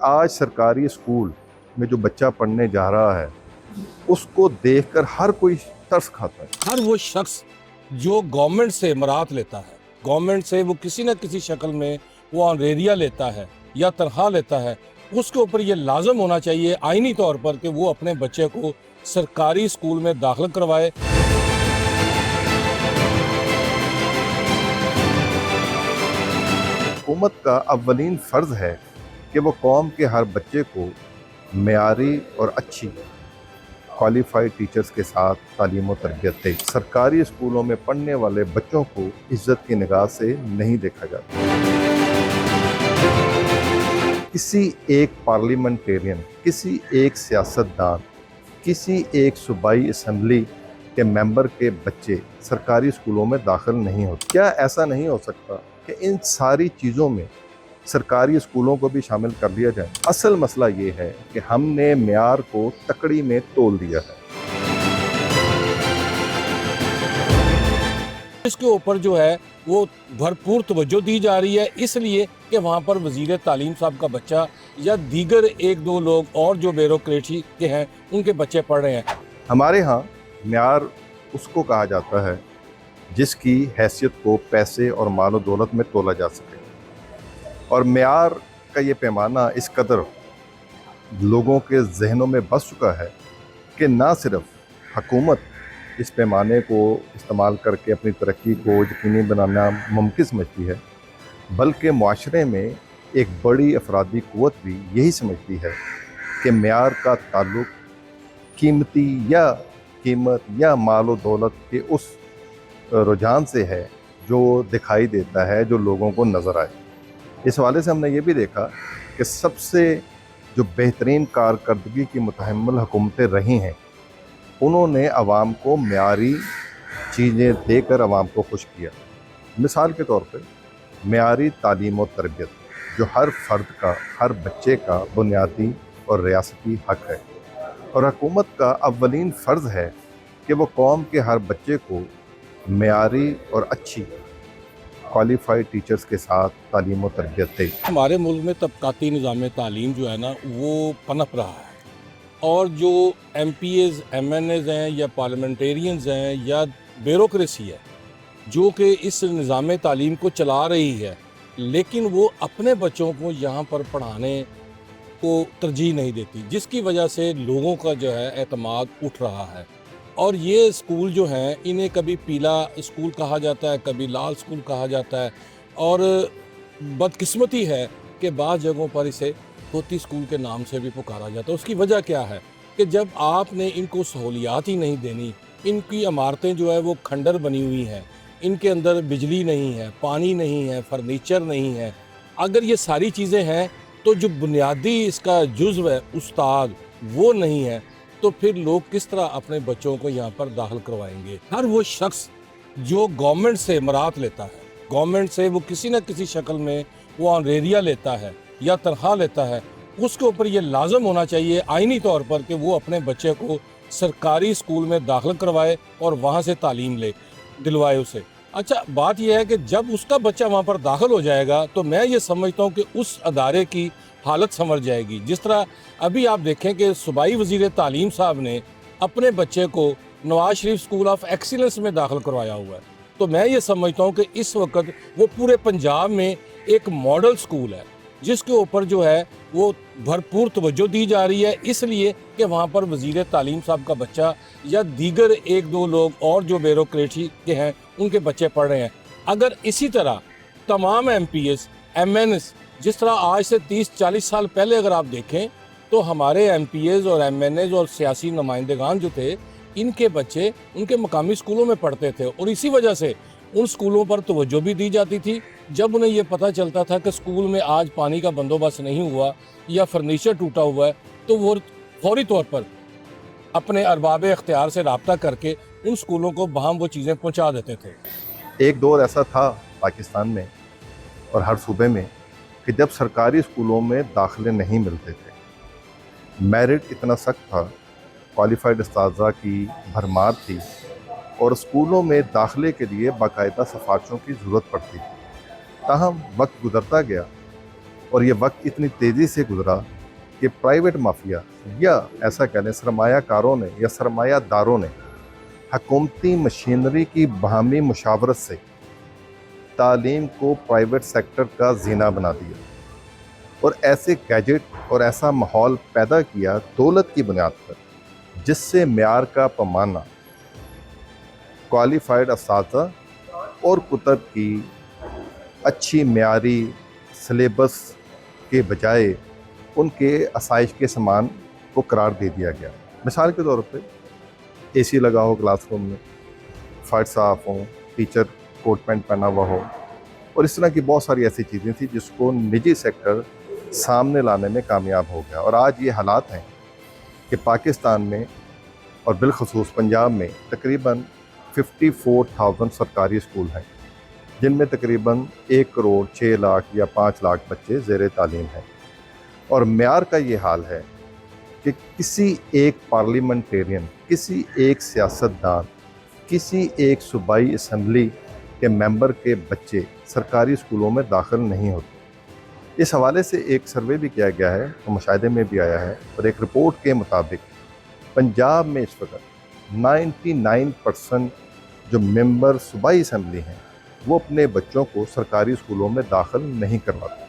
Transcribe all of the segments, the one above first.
आज सरकारी स्कूल में जो बच्चा पढ़ने जा रहा है उसको देखकर हर कोई तरस खाता है। हर वो शख्स जो गवर्नमेंट से मराहत लेता है, गवर्नमेंट से वो किसी न किसी शक्ल में वो ऑनरेरिया लेता है या तनख्वाह लेता है, उसके ऊपर ये लाजम होना चाहिए आईनी तौर पर कि वो अपने बच्चे को सरकारी स्कूल में दाखिल करवाए। हुकूमत का अव्वलीन फ़र्ज़ है कि वो कौम के हर बच्चे को मेयारी और अच्छी क्वालिफाइड टीचर्स के साथ तालीम और तरबियत दे। सरकारी स्कूलों में पढ़ने वाले बच्चों को इज्जत की निगाह से नहीं देखा जाता। किसी एक पार्लियामेंटेरियन, किसी एक सियासतदान, किसी एक सूबाई असम्बली के मेंबर के बच्चे सरकारी स्कूलों में दाखिल नहीं होते। क्या ऐसा नहीं हो सकता कि इन सारी चीज़ों में सरकारी स्कूलों को भी शामिल कर लिया जाए? असल मसला ये है कि हमने मेयार को तकड़ी में तोल दिया है। इसके ऊपर जो है वो भरपूर तवज्जो दी जा रही है, इसलिए कि वहाँ पर वज़ीर तालीम साहब का बच्चा या दीगर एक दो लोग और जो ब्यूरोक्रेसी के हैं उनके बच्चे पढ़ रहे हैं। हमारे यहाँ मेयार उसको कहा जाता है जिसकी हैसियत को पैसे और मालो दौलत में तोला जा सके, और मेयार का ये पैमाना इस कदर लोगों के जहनों में बस चुका है कि ना सिर्फ हुकूमत इस पैमाने को इस्तेमाल करके अपनी तरक्की को यकीनी बनाना मुमकिन समझती है, बल्कि मुआशरे में एक बड़ी अफरादी क़ुव्वत भी यही समझती है कि मेयार का ताल्लुक़ कीमत या मालो दौलत के उस रुझान से है जो दिखाई देता है, जो लोगों को नज़र आए। इस हवाले से हमने ये भी देखा कि सबसे जो बेहतरीन कारकर्दगी की मुतहम्मिल हुकूमतें रही हैं, उन्होंने आवाम को मेयारी चीज़ें देकर आवाम को खुश किया। मिसाल के तौर पे मेयारी तालीम और तरबियत जो हर फ़र्द का, हर बच्चे का बुनियादी और रियासती हक़ है, और हुकूमत का अव्वलीन फ़र्ज़ है कि वो कौम के हर बच्चे को मेयारी और अच्छी क्वालिफाइड टीचर्स के साथ तालीम और तरबियत दे। हमारे मुल्क में तबकाती निज़ाम तालीम जो है ना वो पनप रहा है, और जो MPs, MNAs हैं या पार्लियामेंटेरियंस हैं या ब्यूरोक्रेसी है जो कि इस निज़ाम तालीम को चला रही है, लेकिन वो अपने बच्चों को यहाँ पर पढ़ाने को तरजीह नहीं देती, जिसकी वजह से लोगों का जो है एतमाद उठ रहा है। और ये स्कूल जो हैं इन्हें कभी पीला स्कूल कहा जाता है, कभी लाल स्कूल कहा जाता है, और बदकिस्मती है कि बाज़ जगहों पर इसे तोती स्कूल के नाम से भी पुकारा जाता है। उसकी वजह क्या है कि जब आपने इनको सहूलियात ही नहीं देनी, इनकी इमारतें जो है वो खंडर बनी हुई हैं, इनके अंदर बिजली नहीं है, पानी नहीं है, फर्नीचर नहीं है, अगर ये सारी चीज़ें हैं तो जो बुनियादी इसका जुज़्व है उस्ताद वो नहीं है, तो फिर लोग किस तरह अपने बच्चों को यहाँ पर दाखिल करवाएंगे? हर वो शख्स जो गवर्नमेंट से मराहत लेता है, गवर्नमेंट से वो किसी न किसी शक्ल में वो ऑनरेरिया लेता है या तनख्वाह लेता है, उसके ऊपर ये लाजम होना चाहिए आईनी तौर पर कि वो अपने बच्चे को सरकारी स्कूल में दाखिल करवाए और वहाँ से तालीम दिलवाए उसे। अच्छा, बात यह है कि जब उसका बच्चा वहाँ पर दाखिल हो जाएगा तो मैं ये समझता हूँ कि उस अदारे की हालत संवर जाएगी। जिस तरह अभी आप देखें कि सूबाई वज़ीर तालीम साहब ने अपने बच्चे को Nawaz Sharif school of excellence में दाखिल करवाया हुआ है, तो मैं ये समझता हूँ कि इस वक्त वो पूरे पंजाब में एक मॉडल स्कूल है जिसके ऊपर जो है वो भरपूर तवज्जो दी जा रही है, इसलिए कि वहाँ पर वज़ीर तालीम साहब का बच्चा या दीगर एक दो लोग और जो ब्यूरोक्रेसी के हैं उनके बच्चे पढ़ रहे हैं। अगर इसी तरह तमाम MPs, MNs, जिस तरह आज से 30-40 साल पहले अगर आप देखें तो हमारे MPs और MNAs और सियासी नुमाइंदगान जो थे, इनके बच्चे उनके मकामी स्कूलों में पढ़ते थे, और इसी वजह से उन स्कूलों पर तवज्जो भी दी जाती थी। जब उन्हें ये पता चलता था कि स्कूल में आज पानी का बंदोबस्त नहीं हुआ या फर्नीचर टूटा हुआ है, तो वो फौरी तौर पर अपने अरबाब इख्तियार से रब्ता करके उन स्कूलों को बहम वो चीज़ें पहुँचा देते थे। एक दौर ऐसा था पाकिस्तान में और हर सूबे में कि जब सरकारी स्कूलों में दाखिले नहीं मिलते थे, मेरिट इतना सख्त था, क्वालिफाइड उस्ताज़ा की भरमार थी, और स्कूलों में दाखिले के लिए बाकायदा सिफारिशों की ज़रूरत पड़ती थी। ताहम वक्त गुजरता गया और ये वक्त इतनी तेज़ी से गुजरा कि प्राइवेट माफिया या ऐसा कह लें सरमायाकारों ने या सरमायादारों ने हकूमती मशीनरी की बाहमी मुशावरत से तालीम को प्राइवेट सेक्टर का जीना बना दिया और ऐसे गैजेट और ऐसा माहौल पैदा किया दौलत की बुनियाद पर, जिससे म्यार का पैमाना क्वालिफाइड असातिज़ा और कुतब की अच्छी म्यारी सिलेबस के बजाय उनके आसाइश के सामान को करार दे दिया गया। मिसाल के तौर पे एसी लगा हो क्लासरूम में, फर्श साफ हो, टीचर कोट पैंट पहना हुआ हो, और इस तरह की बहुत सारी ऐसी चीज़ें थी जिसको निजी सेक्टर सामने लाने में कामयाब हो गया। और आज ये हालात हैं कि पाकिस्तान में और बिलखसूस पंजाब में तकरीबन 54,000 सरकारी स्कूल हैं, जिनमें तकरीबन 1 करोड़ 6 लाख या 5 लाख बच्चे ज़ेर तालीम हैं। और म्यार का ये हाल है कि किसी एक पार्लियामेंटेरियन, किसी एक सियासतदान, किसी एक सूबाई असम्बली के मेंबर के बच्चे सरकारी स्कूलों में दाखिल नहीं होते। इस हवाले से एक सर्वे भी किया गया है, तो मुशाहिदे में भी आया है, और एक रिपोर्ट के मुताबिक पंजाब में इस वक्त 99% जो मेंबर सूबाई असम्बली हैं वो अपने बच्चों को सरकारी स्कूलों में दाखिल नहीं करवाते।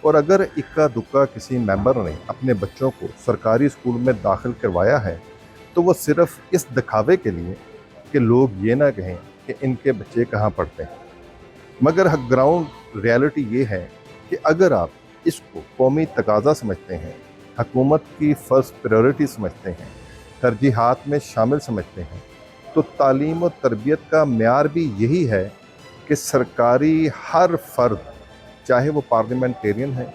और अगर इक्का दुक्का किसी मेंबर ने अपने बच्चों को सरकारी स्कूल में दाखिल करवाया है तो वो सिर्फ इस दिखावे के लिए कि लोग ये ना कहें कि इनके बच्चे कहाँ पढ़ते हैं। मगर ग्राउंड रियलिटी ये है कि अगर आप इसको कौमी तकाज़ा समझते हैं, हुकूमत की फ़र्स्ट प्रायोरिटी समझते हैं, तरजीहात में शामिल समझते हैं, तो तालीम और तरबियत का म्यार भी यही है कि सरकारी हर फर्द, चाहे वो पार्लियामेंटेरियन है,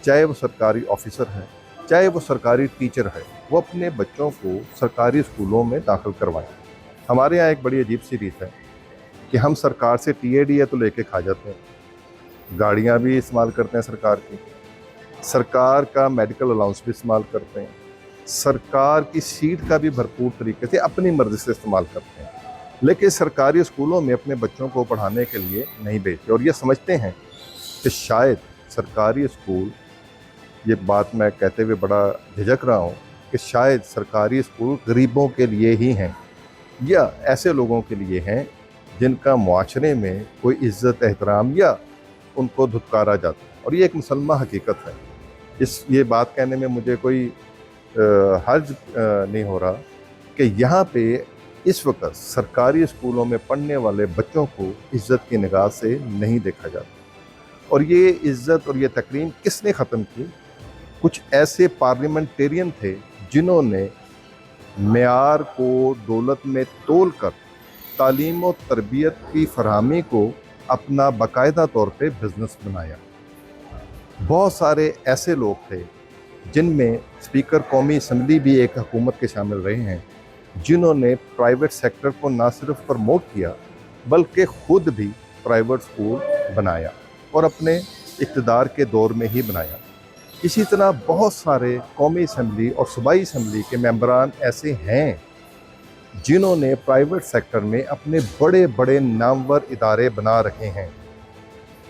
चाहे वो सरकारी ऑफिसर है, चाहे वो सरकारी टीचर है, वो अपने बच्चों को सरकारी स्कूलों में दाखिल करवाएं। हमारे यहाँ एक बड़ी अजीब सी रीत है कि हम सरकार से TADA तो लेके खा जाते हैं, गाड़ियाँ भी इस्तेमाल करते हैं सरकार की, सरकार का मेडिकल अलाउंस भी इस्तेमाल करते हैं, सरकार की सीट का भी भरपूर तरीके से अपनी मर्ज़ी से इस्तेमाल करते हैं, लेकिन सरकारी स्कूलों में अपने बच्चों को पढ़ाने के लिए नहीं भेजते। और ये समझते हैं कि शायद सरकारी स्कूल, ये बात मैं कहते हुए बड़ा झिझक रहा हूँ, कि शायद सरकारी स्कूल गरीबों के लिए ही हैं या ऐसे लोगों के लिए हैं जिनका मुआशरे में कोई इज़्ज़त एहतराम या उनको धुतकारा जाता है। और ये एक मुसलमा हकीकत है। ये बात कहने में मुझे कोई हर्ज नहीं हो रहा कि यहाँ पे इस वक्त सरकारी स्कूलों में पढ़ने वाले बच्चों को इज़्ज़त की निगाह से नहीं देखा जाता। और ये इज़्ज़त और ये तकरीम किसने ख़त्म की? कुछ ऐसे पार्लियामेंटेरियन थे जिन्होंने म्यार को दौलत में तोल कर तालीम और तरबियत की फरहमी को अपना बाकायदा तौर पे बिज़नेस बनाया। बहुत सारे ऐसे लोग थे जिनमें स्पीकर कौमी असम्बली भी एक हुकूमत के शामिल रहे हैं, जिन्होंने प्राइवेट सेक्टर को ना सिर्फ प्रमोट किया बल्कि ख़ुद भी प्राइवेट स्कूल बनाया और अपने इक़्तिदार के दौर में ही बनाया। इसी तरह बहुत सारे कौमी असम्बली और सूबाई असम्बली के मेंबरान ऐसे हैं जिन्होंने प्राइवेट सेक्टर में अपने बड़े बड़े नामवर इदारे बना रखे हैं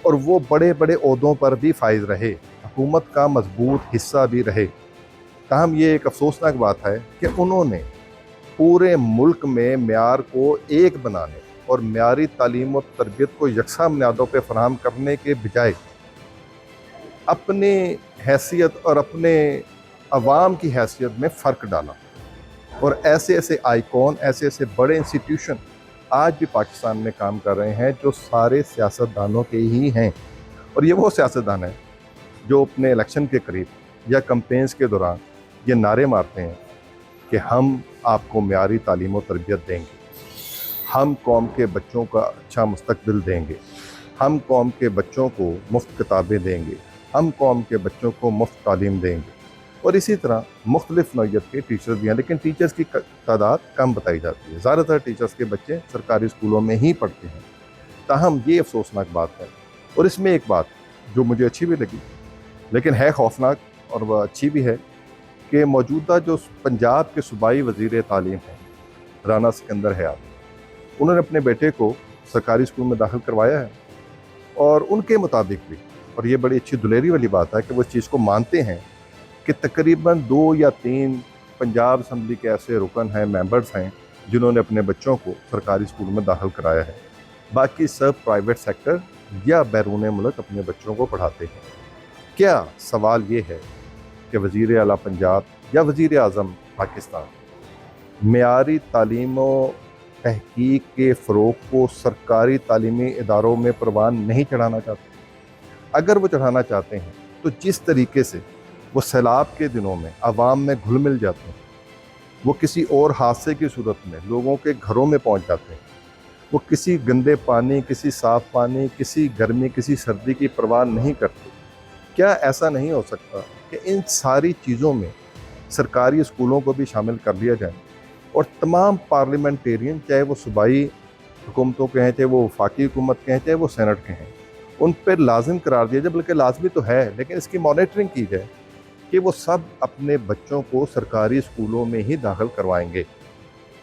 और वो बड़े बड़े ओहदों पर भी फाइज रहे, हुकूमत का मजबूत हिस्सा भी रहे। ताहम ये एक अफसोसनाक बात है कि उन्होंने पूरे मुल्क में म्यार को एक बनाने और म्यारी तालीम और तरबियत को यकसा बुनियादों पर फराहम करने के बजाय अपने हैसियत और अपने अवाम की हैसियत में फ़र्क डाला। और ऐसे ऐसे आइकॉन, ऐसे ऐसे बड़े इंस्टीट्यूशन आज भी पाकिस्तान में काम कर रहे हैं जो सारे सियासतदानों के ही हैं। और ये वो सियासतदान हैं जो अपने इलेक्शन के करीब या कैंपेन्स के दौरान ये नारे मारते हैं कि हम आपको म्यारी तालीम और तरबियत देंगे, हम कौम के बच्चों का अच्छा मुस्तकबिल देंगे, हम कौम के बच्चों को मुफ्त किताबें देंगे, हम कौम के बच्चों को मुफ्त तालीम देंगे। और इसी तरह मुख्तलिफ नौइयत के टीचर्स भी हैं, लेकिन टीचर्स की तादाद कम बताई जाती है। ज़्यादातर टीचर्स के बच्चे सरकारी स्कूलों में ही पढ़ते हैं। ताहम ये अफसोसनाक बात है। और इसमें एक बात जो मुझे अच्छी भी लगी लेकिन है खौफनाक और वह अच्छी भी है कि मौजूदा जो पंजाब के सूबाई वज़ीर तालीम हैं राना सिकंदर हयात, उन्होंने अपने बेटे को सरकारी स्कूल में दाखिल करवाया है और उनके मुताबिक भी, और ये बड़ी अच्छी दुलेरी वाली बात है कि वो इस चीज़ को मानते हैं कि तकरीबन 2 या 3 पंजाब असम्बली के ऐसे रुकन हैं, मेंबर्स हैं, जिन्होंने अपने बच्चों को सरकारी स्कूल में दाखिल कराया है। बाकी सब प्राइवेट सेक्टर या बैरून मुल्क अपने बच्चों को पढ़ाते हैं। क्या सवाल ये है कि वज़ीर आला पंजाब या वज़ीर आज़म पाकिस्तान मेयारी तालीम व तहकीक के फ़रोग़ को सरकारी तालीमी इदारों में परवान नहीं चढ़ाना चाहते? अगर वो चढ़ाना चाहते हैं तो जिस तरीके से वो सैलाब के दिनों में आवाम में घुल मिल जाते हैं, वो किसी और हादसे की सूरत में लोगों के घरों में पहुंच जाते हैं, वो किसी गंदे पानी, किसी साफ़ पानी, किसी गर्मी, किसी सर्दी की परवाह नहीं करते, क्या ऐसा नहीं हो सकता कि इन सारी चीज़ों में सरकारी स्कूलों को भी शामिल कर लिया जाए और तमाम पार्लियामेंटेरियन, चाहे वो सूबाई हुकूमतों के हैं, चाहे वो वफाकी हुकूमत के हैं, चाहे वो सेनेट के हैं, उन पर लाजिम करार दिया जाए, बल्कि लाजमी तो है, लेकिन इसकी मॉनिटरिंग की जाए कि वो सब अपने बच्चों को सरकारी स्कूलों में ही दाखिल करवाएंगे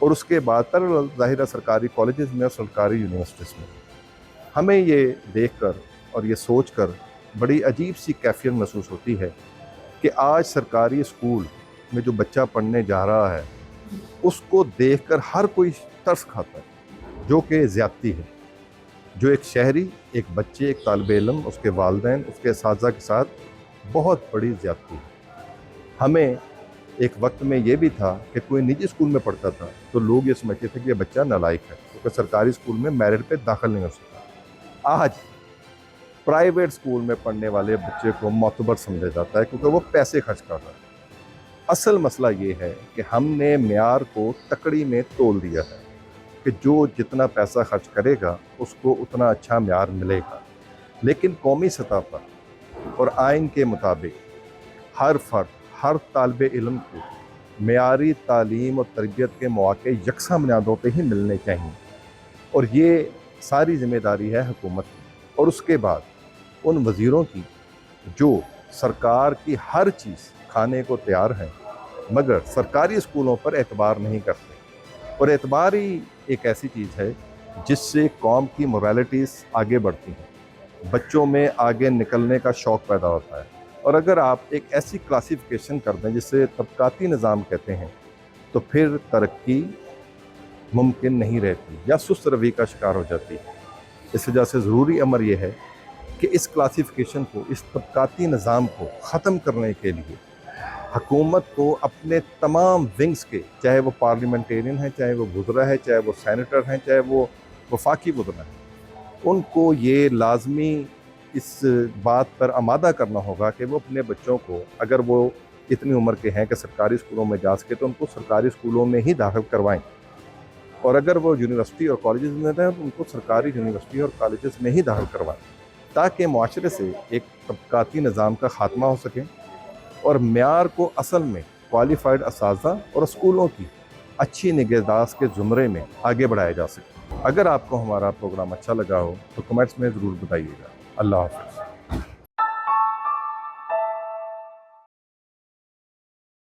और उसके बाद पर ज़ाहिर सरकारी कॉलेजेस में और सरकारी यूनिवर्सिटीज़ में। हमें ये देखकर और ये सोचकर बड़ी अजीब सी कैफियत महसूस होती है कि आज सरकारी स्कूल में जो बच्चा पढ़ने जा रहा है उसको देखकर हर कोई तरस खाता है, जो कि ज़्यादती है, जो एक शहरी, एक बच्चे, एक तालिबे इल्म, उसके वालिदैन, उसके असातिज़ा के साथ बहुत बड़ी ज़्यादती है। हमें एक वक्त में ये भी था कि कोई निजी स्कूल में पढ़ता था तो लोग ये समझते थे कि ये बच्चा नालायक है क्योंकि सरकारी स्कूल में मेरिट पे दाखिल नहीं हो सकता। आज प्राइवेट स्कूल में पढ़ने वाले बच्चे को मोतबर समझा जाता है क्योंकि वो पैसे खर्च कर रहा है। असल मसला ये है कि हमने मेयार को तकड़ी में तोल दिया है कि जो जितना पैसा खर्च करेगा उसको उतना अच्छा मेयार मिलेगा, लेकिन कौमी सतह पर और आइन के मुताबिक हर फर्द, हर तालिबे इल्म को मेयारी तालीम और तरबियत के मौके यकसा बुनियादों पर ही मिलने चाहिए और ये सारी ज़िम्मेदारी है हुकूमत की और उसके बाद उन वज़ीरों की जो सरकार की हर चीज़ खाने को तैयार हैं मगर सरकारी स्कूलों पर एतबार नहीं करते। और एतबार ही एक ऐसी चीज़ है जिससे कौम की मोरालिटीज़ आगे बढ़ती हैं, बच्चों में आगे निकलने का शौक़ पैदा होता है। और अगर आप एक ऐसी क्लासिफिकेशन कर दें जिसे तबकाती निज़ाम कहते हैं तो फिर तरक्की मुमकिन नहीं रहती या सुस्त रवि का शिकार हो जाती है। इस वजह से ज़रूरी अमर यह है कि इस क्लासिफिकेशन को, इस तबकाती निज़ाम को ख़त्म करने के लिए हुकूमत को अपने तमाम विंग्स के, चाहे वो पार्लियामेंटेरियन हैं, चाहे वो वुज़रा है, चाहे वो सेनेटर हैं, चाहे वो वफाकी वुज़रा हैं, उनको ये लाजमी इस बात पर आमादा करना होगा कि वो अपने बच्चों को, अगर वो इतनी उम्र के हैं कि सरकारी स्कूलों में जा सके तो उनको सरकारी स्कूलों में ही दाखिल करवाएं और अगर वो यूनिवर्सिटी और कॉलेजेस में रहें तो उनको सरकारी यूनिवर्सिटी और कॉलेजेस में ही दाखिल करवाएं ताकि माशरे से एक तबकाती निज़ाम का ख़ात्मा हो सके और मेयार को असल में क्वालिफाइड असातिज़ा और स्कूलों की अच्छी निगहदाश्त के ज़ुमरे में आगे बढ़ाया जा सके। अगर आपको हमारा प्रोग्राम अच्छा लगा हो तो कमेंट्स में ज़रूर बताइएगा। अल्लाह हाफ़िज़।